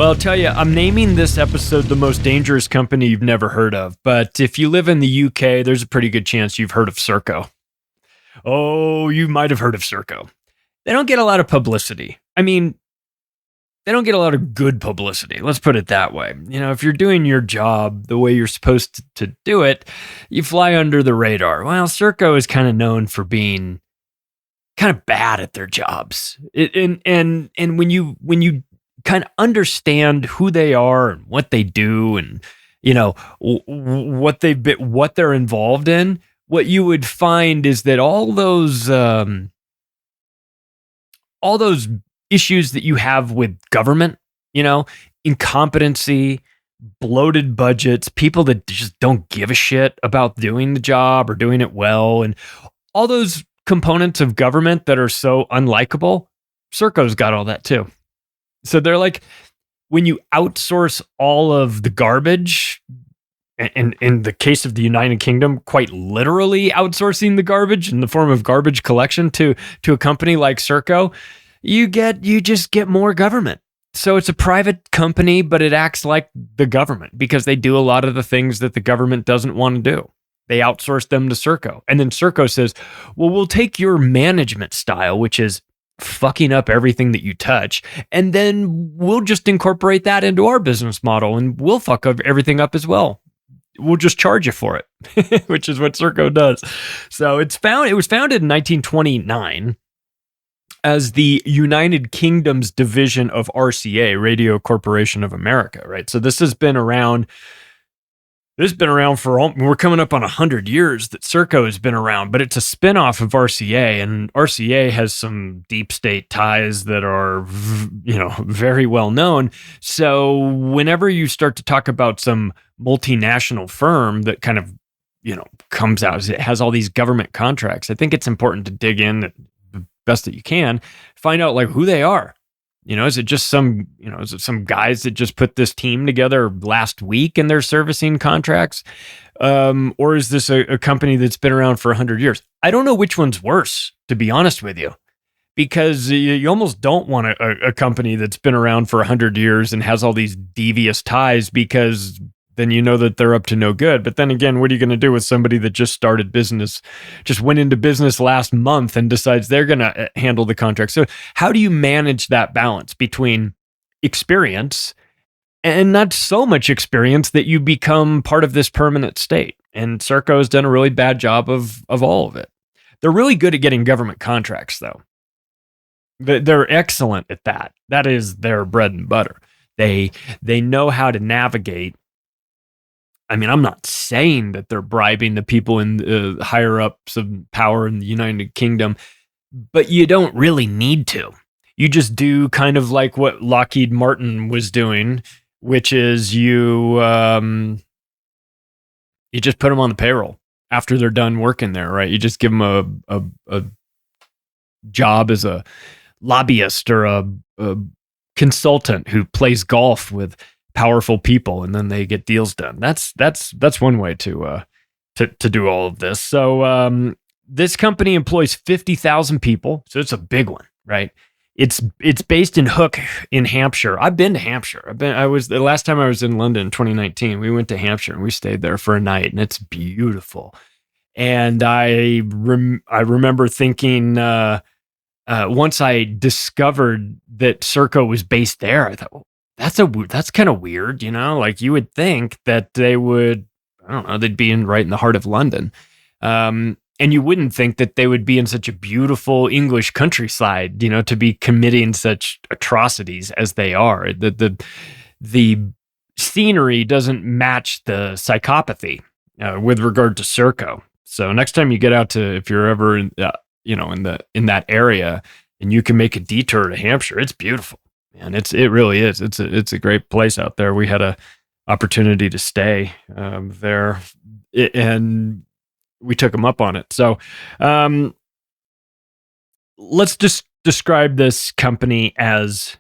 Well, I'll tell you, I'm naming this episode The Most Dangerous Company You've Never Heard of. But if you live in the UK, there's a pretty good chance you've heard of Serco. Oh, you might have heard of Serco. They don't get a lot of publicity. I mean, they don't get a lot of good publicity. Let's put it that way. You know, if you're doing your job the way you're supposed to do it, you fly under the radar. Well, Serco is kind of known for being kind of bad at their jobs. And when you kind of understand who they are and what they do and you know what they're involved in, what you would find is that all those issues that you have with government, you know, incompetency, bloated budgets, people that just don't give a shit about doing the job or doing it well, and all those components of government that are so unlikable, Serco's got all that too. So they're like, when you outsource all of the garbage, and in the case of the United Kingdom, quite literally outsourcing the garbage in the form of garbage collection to a company like Serco, you just get more government. So it's a private company, but it acts like the government because they do a lot of the things that the government doesn't want to do. They outsource them to Serco. And then Serco says, well, we'll take your management style, which is fucking up everything that you touch, and then we'll just incorporate that into our business model and we'll fuck up everything up as well. We'll just charge you for it, which is what Serco does. So it was founded in 1929 as the United Kingdom's division of RCA, Radio Corporation of America, right? So this has been around. This has been around we're coming up on 100 years that Serco has been around, but it's a spinoff of RCA, and RCA has some deep state ties that are, very well known. So whenever you start to talk about some multinational firm that kind of, comes out, it has all these government contracts, I think it's important to dig in the best that you can, find out like who they are. Is it just some guys that just put this team together last week and they're servicing contracts? Or is this a company that's been around for 100 years? I don't know which one's worse, to be honest with you, because you almost don't want a company that's been around for 100 years and has all these devious ties, because then you know that they're up to no good. But then again, what are you going to do with somebody that just went into business last month and decides they're going to handle the contract? So how do you manage that balance between experience and not so much experience that you become part of this permanent state? And Serco has done a really bad job of all of it. They're really good at getting government contracts, though. They're excellent at that. That is their bread and butter. They know how to navigate. I mean, I'm not saying that they're bribing the people in the higher ups of power in the United Kingdom, but you don't really need to. You just do kind of like what Lockheed Martin was doing, which is you just put them on the payroll after they're done working there, right? You just give them a job as a lobbyist or a consultant who plays golf with powerful people, and then they get deals done. That's one way to do all of this. So this company employs 50,000 people, so it's a big one, right? It's based in Hook in Hampshire. I've been to Hampshire. The last time I was in London in 2019. We went to Hampshire and we stayed there for a night, and it's beautiful. And I remember thinking once I discovered that Serco was based there, I thought, well, that's kind of weird, like you would think that they would, I don't know, they'd be right in the heart of London. And you wouldn't think that they would be in such a beautiful English countryside, to be committing such atrocities as they are. The scenery doesn't match the psychopathy with regard to Serco. So next time you get out if you're ever in that area and you can make a detour to Hampshire, it's beautiful. And it really is. It's a great place out there. We had a opportunity to stay there, and we took them up on it. So let's just describe this company as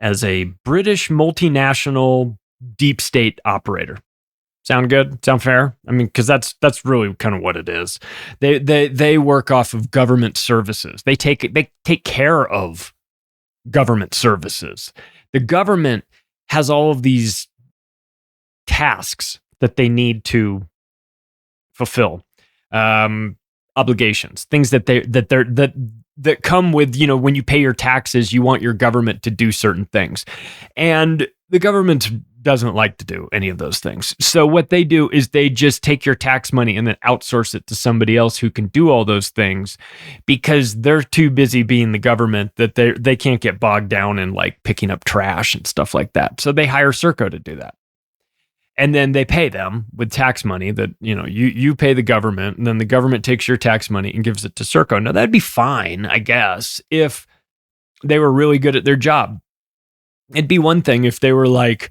a British multinational deep state operator. Sound good? Sound fair? I mean, because that's really kind of what it is. They work off of government services. They take care of government services. The government has all of these tasks that they need to fulfill, obligations, things that come with, when you pay your taxes, you want your government to do certain things. And the government doesn't like to do any of those things. So what they do is they just take your tax money and then outsource it to somebody else who can do all those things, because they're too busy being the government that they can't get bogged down in like picking up trash and stuff like that. So they hire Serco to do that. And then they pay them with tax money that, you pay the government, and then the government takes your tax money and gives it to Serco. Now, that'd be fine, I guess, if they were really good at their job. It'd be one thing if they were like,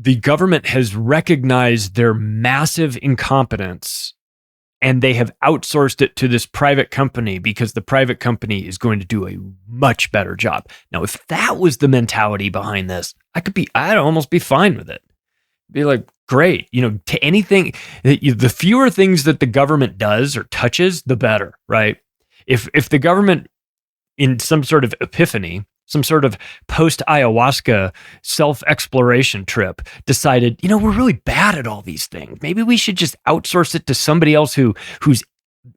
the government has recognized their massive incompetence and they have outsourced it to this private company because the private company is going to do a much better job. Now, if that was the mentality behind this, I'd almost be fine with it. Be like, great, to anything, the fewer things that the government does or touches, the better, right? If the government, in some sort of epiphany, some sort of post-ayahuasca self-exploration trip, decided, we're really bad at all these things. Maybe we should just outsource it to somebody else who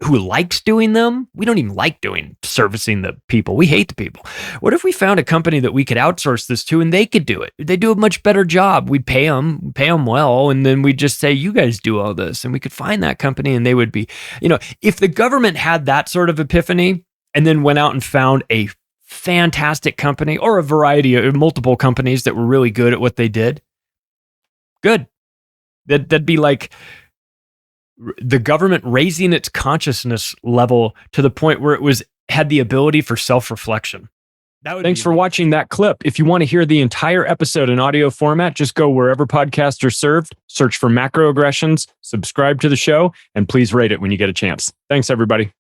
likes doing them. We don't even like servicing the people. We hate the people. What if we found a company that we could outsource this to and they could do it? They do a much better job. We'd pay them well, and then we'd just say, you guys do all this, and we could find that company, and they would be, if the government had that sort of epiphany and then went out and found a fantastic company or a variety of multiple companies that were really good at what they did, good. That'd be like the government raising its consciousness level to the point where it had the ability for self-reflection. Thanks for watching that clip. If you want to hear the entire episode in audio format, just go wherever podcasts are served, search for Macroaggressions, subscribe to the show, and please rate it when you get a chance. Thanks, everybody.